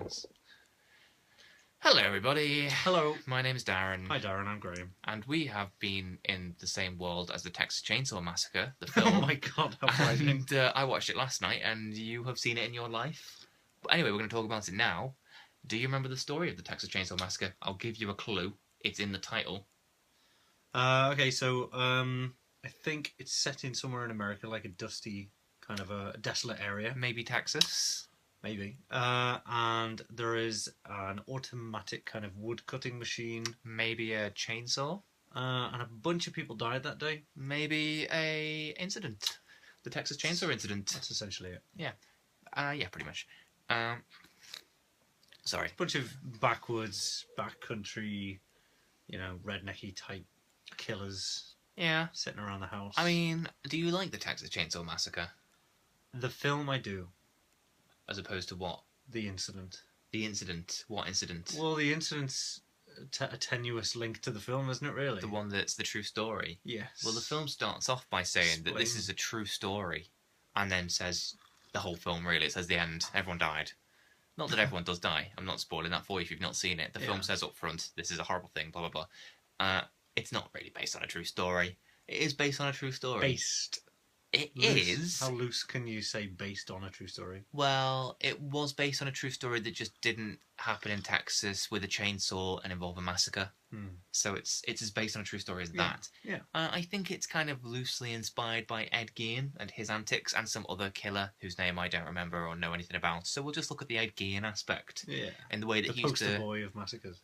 films. Hello, everybody. Hello. My name is Darren. Hi, Darren. I'm Graham. And we have been in the same world as the Texas Chainsaw Massacre, the film. Oh my god, how frightening. And I watched it last night, and you have seen it in your life. But anyway, we're going to talk about it now. Do you remember the story of the Texas Chainsaw Massacre? I'll give you a clue. It's in the title. Okay, so I think it's set in somewhere in America, like a dusty, kind of a desolate area. Maybe Texas? Maybe. And there is an automatic kind of wood-cutting machine. Maybe a chainsaw? And a bunch of people died that day. Maybe a incident. The Texas Chainsaw Incident. That's essentially it. Yeah. Yeah, pretty much. Sorry. A bunch of backwoods, backcountry, rednecky type killers. Yeah. Sitting around the house. I mean, do you like the Texas Chainsaw Massacre? The film I do. As opposed to what? The incident. The incident? What incident? Well, the incident's a tenuous link to the film, isn't it, really? The one that's the true story? Yes. Well, the film starts off by saying that this is a true story, and then says the whole film, really. It says the end. Everyone died. Not that everyone does die. I'm not spoiling that for you if you've not seen it. The film says up front, this is a horrible thing, blah, blah, blah. It's not really based on a true story. It is based on a true story. Based. It loose. is. How loose can you say based on a true story? Well, it was based on a true story that just didn't happen in Texas with a chainsaw and involve a massacre. So it's as based on a true story as that. Yeah. I think it's kind of loosely inspired by Ed Gein and his antics and some other killer whose name I don't remember or know anything about. So we'll just look at the Ed Gein aspect. Yeah. In the way that the he used poster to... boy of massacres.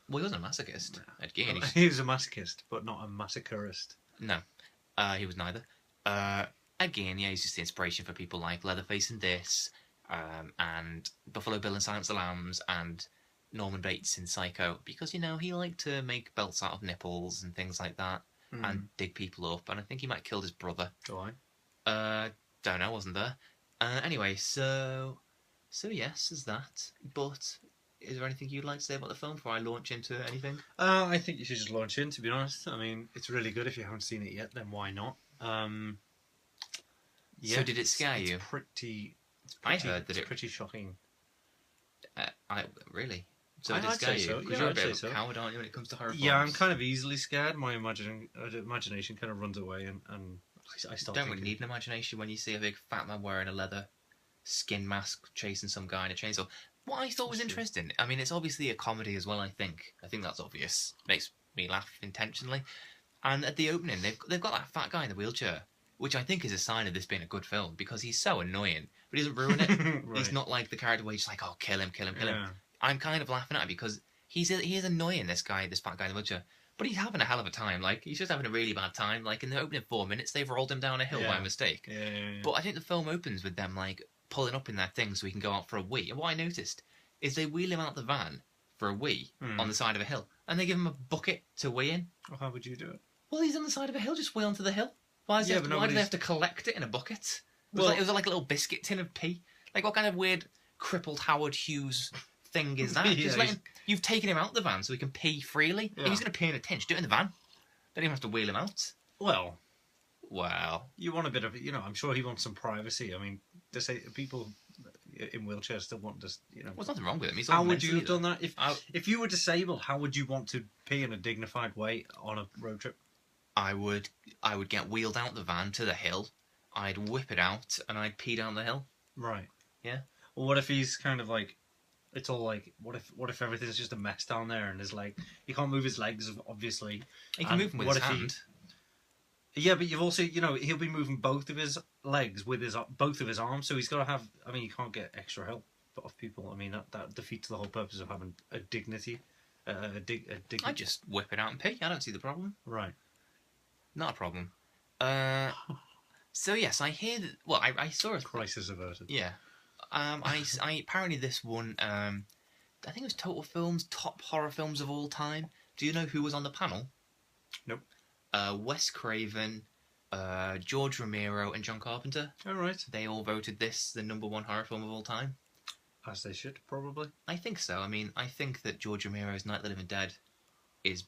Well, he wasn't a masochist. Ed Gein. Well, he was a masochist, but not a massacreist. No. He was neither. Ed Gein, yeah, he's just the inspiration for people like Leatherface and This, and Buffalo Bill in Silence of the Lambs, and Norman Bates in Psycho, because, he liked to make belts out of nipples and things like that, and dig people up, and I think he might have killed his brother. Why? Don't know, wasn't there? Anyway, so yes, there's that, but is there anything you'd like to say about the film before I launch into anything? I think you should just launch in, to be honest. I mean, it's really good. If you haven't seen it yet, then why not? So did it scare you? It's pretty, I heard that it's pretty shocking. Really? So I'd did it scare say you? so. Because you're a bit of a coward, aren't you, when it comes to horror films? Yeah, I'm kind of easily scared. My imagination kind of runs away, and I start. Don't really need an imagination when you see a big fat man wearing a leather skin mask chasing some guy in a chainsaw. What I thought was interesting, I mean, it's obviously a comedy as well, I think. I think that's obvious. Makes me laugh intentionally. And at the opening, they've got that fat guy in the wheelchair, which I think is a sign of this being a good film, because he's so annoying, but he doesn't ruin it. Right. He's not like the character where he's like, oh, kill him. I'm kind of laughing at it because he is annoying, this fat guy in the wheelchair, but he's having a hell of a time. Like, he's just having a really bad time. Like, in the opening 4 minutes, they've rolled him down a hill by mistake. Yeah. But I think the film opens with them, like, pulling up in their thing so he can go out for a wee. And what I noticed is they wheel him out the van for a wee on the side of a hill, and they give him a bucket to wee in. Well, how would you do it? Well, he's on the side of a hill, just wheel onto the hill. Why do they have to collect it in a bucket? It was like a little biscuit tin of pee. Like, what kind of weird, crippled Howard Hughes thing is that? You've taken him out the van so he can pee freely. Yeah. If he's going to pee in a tin, just do it in the van. Don't even have to wheel him out. Well, you want a bit of, I'm sure he wants some privacy. I mean, people in wheelchairs still want to, Well, there's nothing wrong with him. How would you have done that? If you were disabled, how would you want to pee in a dignified way on a road trip? I would get wheeled out the van to the hill. I'd whip it out and I'd pee down the hill. Right. Yeah. Well, what if he's kind of like, it's all like, what if everything's just a mess down there and he can't move his legs, obviously. He can move them with his hand. Yeah, but you've also, he'll be moving both of his legs with both of his arms, so he's got to have. I mean, you can't get extra help off people. I mean, that defeats the whole purpose of having a dignity. I just whip it out and pee. I don't see the problem. Right. Not a problem. So yes, I hear that. Well, I saw a crisis averted. Yeah. I apparently this one. I think it was Total Films top horror films of all time. Do you know who was on the panel? Nope. Wes Craven, George Romero, and John Carpenter. Oh, right. They all voted this the #1 horror film of all time. As they should, probably. I think so. I mean, I think that George Romero's Night of the Living Dead is...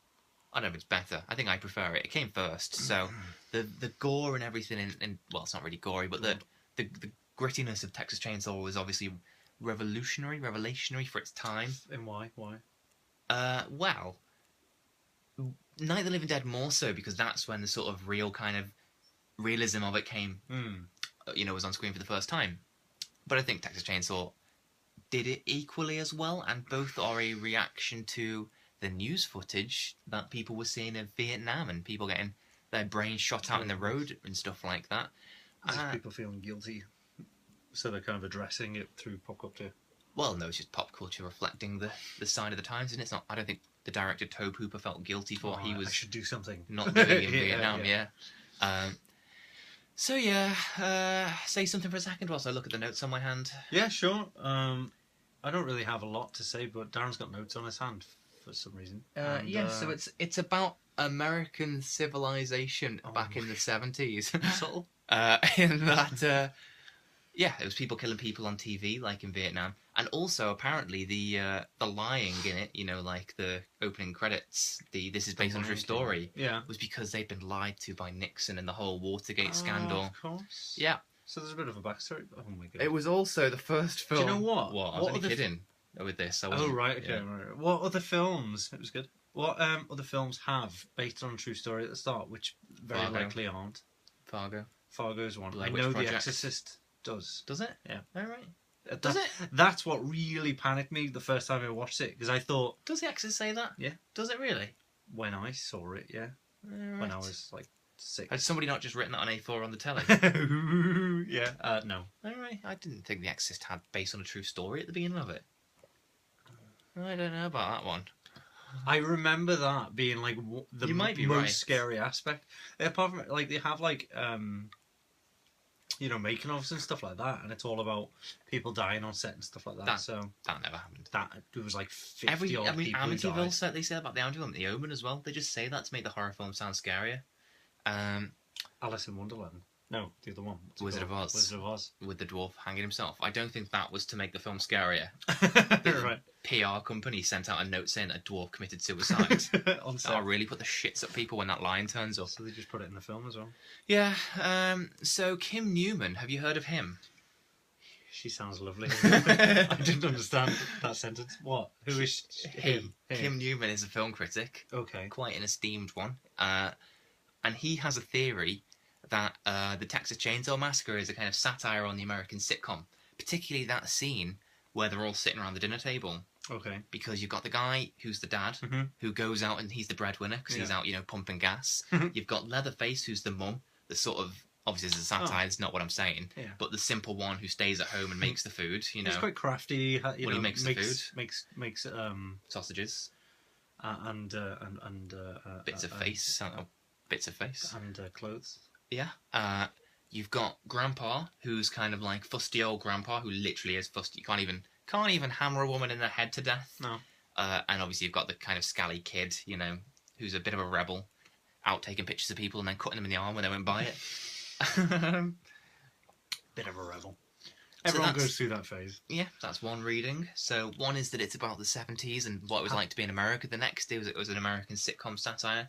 I don't know if it's better. I think I prefer it. It came first, so the gore and everything, well, it's not really gory, but the grittiness of Texas Chainsaw was obviously revolutionary for its time. And why? Why? Well, Night of the Living Dead more so because that's when the sort of real kind of realism of it came, was on screen for the first time. But I think Texas Chainsaw did it equally as well, and both are a reaction to the news footage that people were seeing in Vietnam and people getting their brains shot out in the road and stuff like that. Just people feeling guilty, so they're kind of addressing it through pop culture. Well, no, it's just pop culture reflecting the side of the times, and it's not. I don't think the director Tobe Hooper felt guilty for what he was. I should do something. Not living in Vietnam. Say something for a second whilst I look at the notes on my hand. Yeah, sure. I don't really have a lot to say, but Darren's got notes on his hand for some reason. So it's about American civilization back in the 70s. Subtle. In that, it was people killing people on TV, like in Vietnam, and also apparently the lying in it, like the opening credits, this is based on a true story, was because they'd been lied to by Nixon and the whole Watergate scandal. Of course. Yeah. So there's a bit of a backstory. Oh my god. It was also the first film. Do you know what? What? I was only kidding with this. Right. Okay. Right. What other films? It was good. What other films have based on a true story at the start, which very Fargo. likely aren't? Fargo's one. Blair I Witch know Project. The Exorcist does. Does it? Yeah. All right. Does it? That's what really panicked me the first time I watched it, because I thought... Does the Exorcist say that? Yeah. Does it really? When I saw it, yeah. Right. When I was like 6. Had somebody not just written that on A4 on the telly? Yeah. No. All right. I didn't think the Exorcist had based on a true story at the beginning of it. I don't know about that one. I remember that being like the You might be most right. scary aspect. Apart from like they have like making ofs and stuff like that, and it's all about people dying on set and stuff like that. That never happened. It was like 50 odd people who Amityville died. said they say about the Amityville and the Omen as well. They just say that to make the horror film sound scarier. Alice in Wonderland. No, the other one. What's it Wizard of called? Oz. Wizard of Oz. With the dwarf hanging himself. I don't think that was to make the film scarier. Right. PR company sent out a note saying that a dwarf committed suicide. On set. That'll really put the shits at people when that line turns up. So they just put it in the film as well. Yeah. So Kim Newman, have you heard of him? She sounds lovely. I didn't understand that sentence. What? Who is him? Kim Newman is a film critic. Okay. Quite an esteemed one. And he has a theory that the Texas Chainsaw Massacre is a kind of satire on the American sitcom, particularly that scene where they're all sitting around the dinner table. Okay. Because you've got the guy who's the dad, who goes out and he's the breadwinner because he's out, pumping gas. You've got Leatherface, who's the mum, the sort of, obviously this is a satire, it's not what I'm saying, but the simple one who stays at home and makes the food, He's quite crafty. He makes the food. Makes sausages. And bits of face. Bits of face. And clothes. Yeah. You've got Grandpa, who's kind of like fusty old Grandpa, who literally is fusty. You can't even hammer a woman in the head to death. No. And obviously you've got the kind of scally kid, who's a bit of a rebel, out taking pictures of people and then cutting them in the arm when they won't buy it. Bit of a rebel. Everyone goes through that phase. Yeah, that's one reading. So one is that it's about the 70s and what it was like to be in America. The next is it was an American sitcom satire.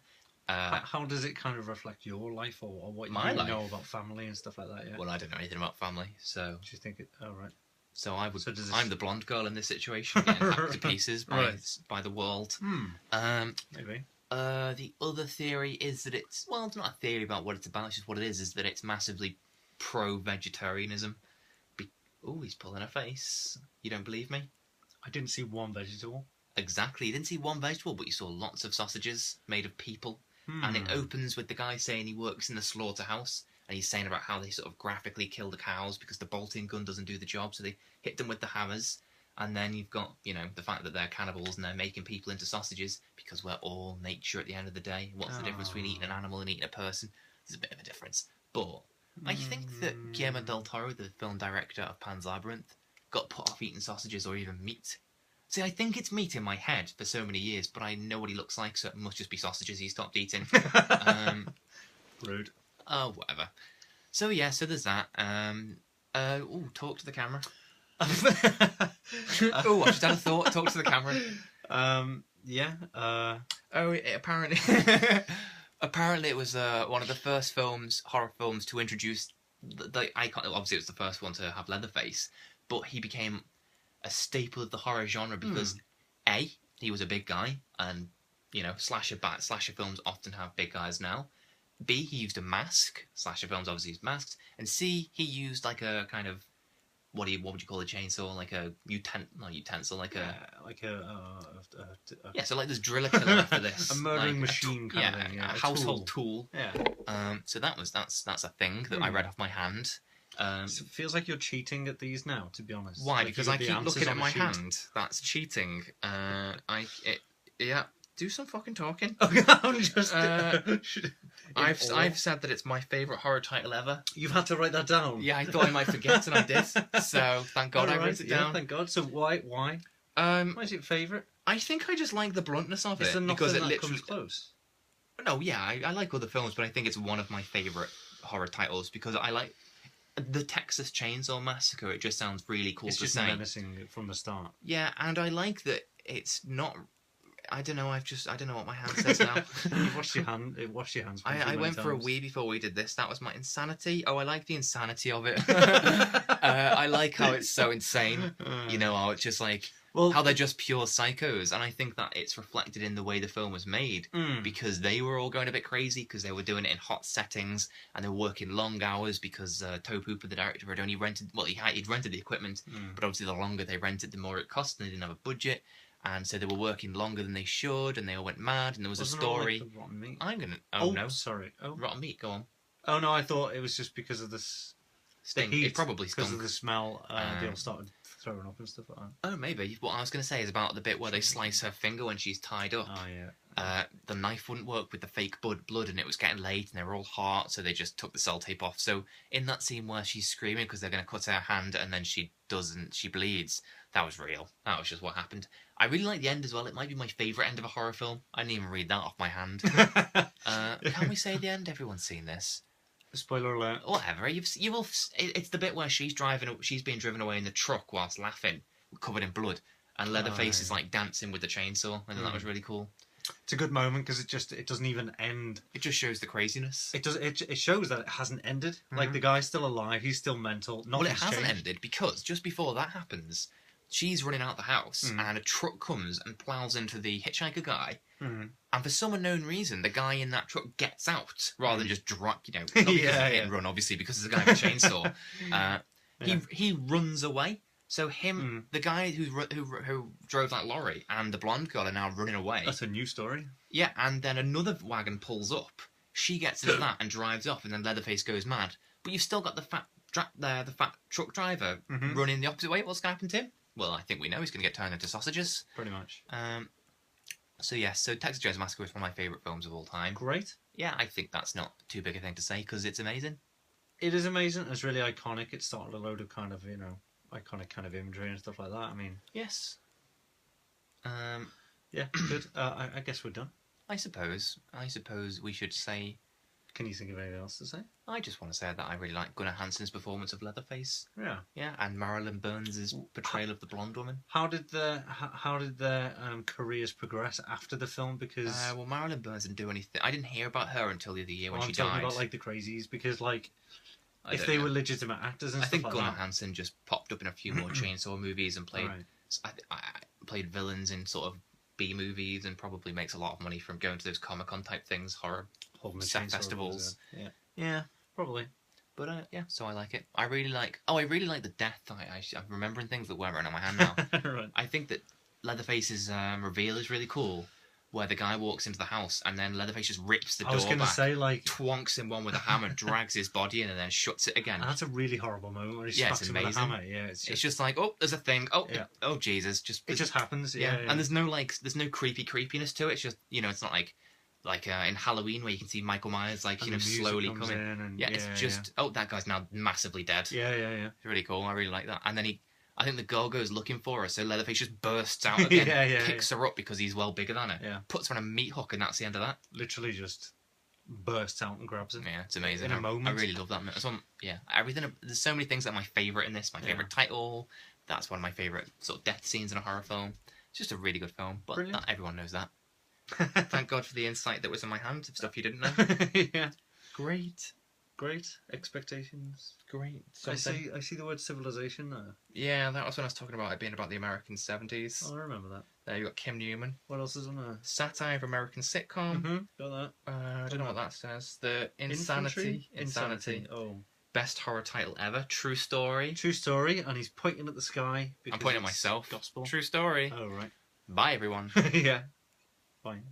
How does it kind of reflect your life or what you know about family and stuff like that? Yeah. Well, I don't know anything about family, so. Do you think it? Oh, right. So I'm the blonde girl in this situation, getting hacked to pieces by the world. Maybe. The other theory is that it's not a theory about what it's about. It's just what it is that it's massively pro-vegetarianism. Oh, he's pulling a face. You don't believe me? I didn't see one vegetable. Exactly. You didn't see one vegetable, but you saw lots of sausages made of people. And it opens with the guy saying he works in the slaughterhouse, and he's saying about how they sort of graphically kill the cows because the bolting gun doesn't do the job, so they hit them with the hammers. And then you've got, the fact that they're cannibals and they're making people into sausages because we're all nature at the end of the day. What's the difference between eating an animal and eating a person? There's a bit of a difference. But I think that Guillermo del Toro, the film director of Pan's Labyrinth, got put off eating sausages or even meat. See, I think it's meat in my head for so many years, but I know what he looks like, so it must just be sausages he stopped eating. Rude. Oh, whatever. So yeah, so there's that. Talk to the camera. I just had a thought. Talk to the camera. Apparently, apparently it was one of the first horror films to introduce the icon. Obviously, it was the first one to have Leatherface, but he became a staple of the horror genre because A, he was a big guy, and slasher films often have big guys now. B, he used a mask. Slasher films obviously use masks. And C, he used like a kind of what would you call a chainsaw? Like a not utensil, like so like this driller killer for this, a murdering like machine kind of thing, a household tool. Yeah. So that's a thing that I read off my hand. So it feels like you're cheating at these now, to be honest. Why? Like Because I keep looking at my hand. That's cheating. Do some fucking talking. I'm just. I've said that it's my favourite horror title ever. You've had to write that down. Yeah, I thought I might forget, and I did. So thank God I wrote it down. Thank God. So why? Why is it your favourite? I think I just like the bluntness of it because it literally comes close. No, yeah, I like other films, but I think it's one of my favourite horror titles because I like the Texas Chainsaw Massacre. It just sounds really cool to say. It's just menacing from the start. Yeah, and I like that it's not. I don't know. I don't know what my hand says now. You washed your hand. It washed your hands. I went for a wee before we did this. That was my insanity. Oh, I like the insanity of it. I like how it's so insane. How it's just like how they're just pure psychos, and I think that it's reflected in the way the film was made because they were all going a bit crazy because they were doing it in hot settings and they were working long hours because Tobe Hooper, the director, had only rented. Well, he'd rented the equipment, but obviously the longer they rented, the more it cost, and they didn't have a budget. And so they were working longer than they should, and they all went mad. And there was a story. Like rotten meat? I'm gonna. Oh no! Sorry. Oh, rotten meat. Go on. Oh no! I thought it was just because of this. Stink. It probably stunk. Because of the smell. They all started throwing up and stuff like that. Oh, maybe. What I was going to say is about the bit where they slice her finger when she's tied up. Oh yeah. The knife wouldn't work with the fake blood, and it was getting late, and they were all hot, so they just took the sellotape off. So in that scene where she's screaming because they're going to cut her hand, and then she doesn't, she bleeds. That was real. That was just what happened. I really like the end as well. It might be my favourite end of a horror film. I didn't even read that off my hand. Can we say the end? Everyone's seen this. Spoiler alert. Whatever. You've all. It's the bit where she's being driven away in the truck whilst laughing, covered in blood, and Leatherface is like dancing with the chainsaw. I thought that was really cool. It's a good moment because it doesn't even end. It just shows the craziness. It shows that it hasn't ended. Like the guy's still alive. He's still mental. Well, it hasn't ended because just before that happens, she's running out the house and a truck comes and plows into the hitchhiker guy. And for some unknown reason, the guy in that truck gets out rather than just not because hit and run, obviously, because there's a guy with a chainsaw. He runs away. So the guy who drove that lorry and the blonde girl are now running away. That's a new story. Yeah, and then another wagon pulls up. She gets into that and drives off, and then Leatherface goes mad. But you've still got the fat truck driver running the opposite way. What's going to happen to him? Well, I think we know he's going to get turned into sausages. Pretty much. So Texas Chainsaw Massacre is one of my favourite films of all time. Great. Yeah, I think that's not too big a thing to say because it's amazing. It is amazing. It's really iconic. It started a load of kind of, iconic kind of imagery and stuff like that. I mean... Yes. Yeah, good. I guess we're done. I suppose we should say... Can you think of anything else to say? I just want to say that I really like Gunnar Hansen's performance of Leatherface. Yeah. Yeah, and Marilyn Burns' portrayal of the blonde woman. How did their careers progress after the film? Because well, Marilyn Burns didn't do anything. I didn't hear about her until the other year when she died. I'm talking about like the crazies because like if they were legitimate actors and stuff like that. I think Gunnar Hansen just popped up in a few more Chainsaw movies and played played villains in sort of B movies and probably makes a lot of money from going to those Comic-Con type things, horror festivals. Yeah, probably. But so I like it. I really like the death. I'm remembering things that weren't right on my hand now. Right. I think that Leatherface's reveal is really cool, where the guy walks into the house and then Leatherface just rips the door back. I was going to say, like... twonks him one with a hammer, drags his body in and then shuts it again. And that's a really horrible moment where he smacks him with a hammer. Yeah, it's just like, oh, there's a thing. Oh, oh Jesus. It just happens. Yeah. And there's no creepiness to it. It's just, it's not like in Halloween where you can see Michael Myers slowly coming. It's just that guy's now massively dead. Yeah. It's really cool. I really like that. And then I think the girl goes looking for her, so Leatherface just bursts out again, picks her up because he's well bigger than her, puts her on a meat hook, and that's the end of that. Literally just bursts out and grabs her. Yeah, it's amazing. In a moment. I really love that. Everything. There's so many things that are my favourite in this. My favourite title. That's one of my favourite sort of death scenes in a horror film. It's just a really good film, but not everyone knows that. Thank God for the insight that was in my hand of stuff you didn't know. Yeah. Great. Great expectations. Great. I Something. see the word civilization there. Yeah, that was when I was talking about it being about the American 70s. Oh, I remember that. There you got Kim Newman. What else is on there? Satire of American sitcom. Got that. I don't know what that says. The Insanity. Oh. Best horror title ever. True story. True story, and he's pointing at the sky. I'm pointing at it's myself. Gospel. True story. Oh, right. Bye, everyone. Yeah. Fine.